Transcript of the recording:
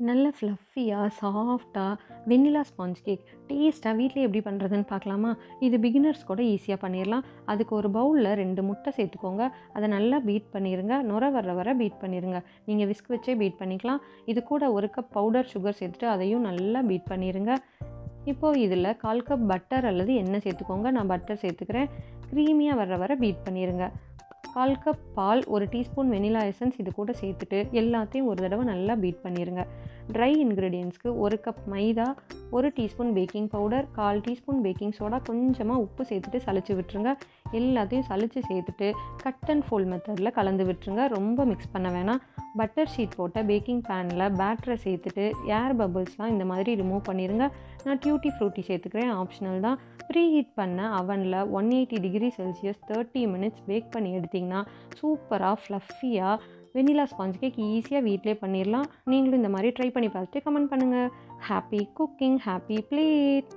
நல்ல ஃப்ளஃபியாக சாஃப்டாக வெண்ணிலா sponge cake டேஸ்ட்டாக வீட்டிலே எப்படி பண்ணுறதுன்னு பார்க்கலாமா? இது பிகினர்ஸ் கூட ஈஸியாக பண்ணிடலாம். அதுக்கு ஒரு பவுலில் 2 முட்டை சேர்த்துக்கோங்க. அதை நல்லா பீட் பண்ணிடுங்க. நுர வர வர பீட் பண்ணிடுங்க. நீங்கள் விஸ்க் வச்சே பீட் பண்ணிக்கலாம். இது கூட 1 கப் பவுடர் சுகர் சேர்த்துட்டு அதையும் நல்லா பீட் பண்ணிடுங்க. இப்போது இதில் 1/4 கப் பட்டர் அல்லது எண்ணெய் சேர்த்துக்கோங்க. நான் பட்டர் சேர்த்துக்கிறேன். க்ரீமியாக வர வர பீட் பண்ணிடுங்க. 1/4 கப் பால், 1 டீஸ்பூன் வெனிலா எசன்ஸ் இது கூட சேர்த்துட்டு எல்லாத்தையும் ஒரு தடவை நல்லா பீட் பண்ணிடுங்க. ட்ரை இன்க்ரீடியன்ட்ஸ்க்கு 1 கப் மைதா, 1 teaspoon baking powder, 1/4 teaspoon baking soda, கொஞ்சமாக உப்பு சேர்த்துட்டு சலிச்சு விட்டுருங்க. எல்லாத்தையும் சலிச்சு சேர்த்துட்டு கட் அண்ட் ஃபோல்ட் மெத்தடில் கலந்து விட்டுருங்க. ரொம்ப மிக்ஸ் பண்ண வேணாம். பட்டர் ஷீட் போட்ட பேக்கிங் பேனில் பேட்டரை சேர்த்துட்டு ஏர் பபிள்ஸ்லாம் இந்த மாதிரி ரிமூவ் பண்ணிடுங்க. நான் டியூட்டி ஃப்ரூட்டி சேர்த்துக்கிறேன், ஆப்ஷனல் தான். ப்ரீ ஹீட் பண்ண அவனில் 180 டிகிரி செல்சியஸ் 30 மினிட்ஸ் பேக் பண்ணி எடுத்திங்கன்னா சூப்பராக ஃப்ளஃபியாக வெனிலா ஸ்பாஞ்ச் கேக் ஈஸியாக வீட்டிலே பண்ணிடலாம். நீங்களும் இந்த மாதிரி ட்ரை பண்ணி பார்த்துட்டு கமெண்ட் பண்ணுங்கள். Happy cooking, happy plate.